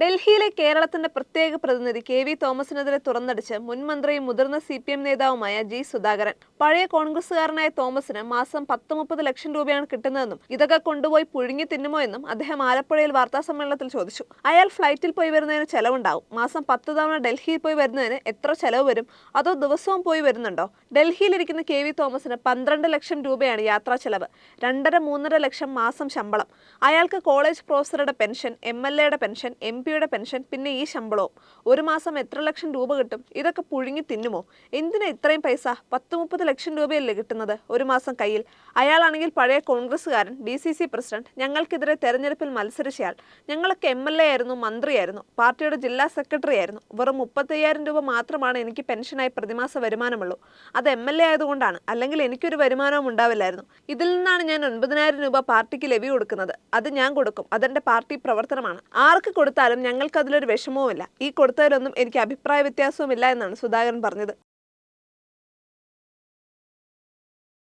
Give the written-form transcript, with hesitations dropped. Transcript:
ഡൽഹിയിലെ കേരളത്തിന്റെ പ്രത്യേക പ്രതിനിധി കെ.വി. തോമസിനെതിരെ തുറന്നടിച്ച് മുൻ മന്ത്രിയും മുതിർന്ന CPM നേതാവുമായ ജി. സുധാകരൻ. പഴയ കോൺഗ്രസുകാരനായ തോമസിന് മാസം 10-30 ലക്ഷം രൂപയാണ് കിട്ടുന്നതെന്നും ഇതൊക്കെ കൊണ്ടുപോയി പുഴുങ്ങി തിന്നുമോ എന്നും അദ്ദേഹം ആലപ്പുഴയിൽ വാർത്താസമ്മേളനത്തിൽ ചോദിച്ചു. അയാൾ ഫ്ലൈറ്റിൽ പോയി വരുന്നതിന് ചെലവുണ്ടാവും. മാസം 10 തവണ ഡൽഹിയിൽ പോയി വരുന്നതിന് എത്ര ചെലവ് വരും? അതോ ദിവസവും പോയി വരുന്നുണ്ടോ? ഡൽഹിയിലിരിക്കുന്ന കെ.വി. തോമസിന് 12 ലക്ഷം രൂപയാണ് യാത്രാ ചെലവ്. 2-3 ലക്ഷം മാസം ശമ്പളം. അയാൾക്ക് കോളേജ് പ്രൊഫസറുടെ പെൻഷൻ, MLA-യുടെ പെൻഷൻ, MP-യുടെ പെൻഷൻ, പിന്നെ ഈ ശമ്പളവും. ഒരു മാസം എത്ര ലക്ഷം രൂപ കിട്ടും? ഇതൊക്കെ പുഴുങ്ങി തിന്നുമോ? എന്തിനാ ഇത്രയും പൈസ? 10-30 ലക്ഷം രൂപയല്ലേ കിട്ടുന്നത് ഒരു മാസം കയ്യിൽ. അയാളാണെങ്കിൽ പഴയ കോൺഗ്രസുകാരൻ, DCC പ്രസിഡന്റ്, ഞങ്ങൾക്കെതിരെ തെരഞ്ഞെടുപ്പിൽ മത്സരിച്ചയാൾ. ഞങ്ങളൊക്കെ MLA ആയിരുന്നു, മന്ത്രിയായിരുന്നു, പാർട്ടിയുടെ ജില്ലാ സെക്രട്ടറി ആയിരുന്നു. വെറും 35,000 രൂപ മാത്രമാണ് എനിക്ക് പെൻഷനായി പ്രതിമാസ വരുമാനമുള്ളൂ. അത് MLA ആയതുകൊണ്ടാണ്, അല്ലെങ്കിൽ എനിക്കൊരു വരുമാനവും ഉണ്ടാവില്ലായിരുന്നു. ഇതിൽ നിന്നാണ് ഞാൻ 9,000 രൂപ പാർട്ടിക്ക് ലെവി കൊടുക്കുന്നത്. അത് ഞാൻ കൊടുക്കും. അതെന്റെ പാർട്ടി പ്രവർത്തനമാണ്. ആർക്ക് കൊടുത്താലും ഞങ്ങൾക്ക് അതിലൊരു വിഷമവുമില്ല. ഈ കൊടുത്തതിലൊന്നും എനിക്ക് അഭിപ്രായ വ്യത്യാസവുമില്ല എന്നാണ് സുധാകരൻ പറഞ്ഞത്.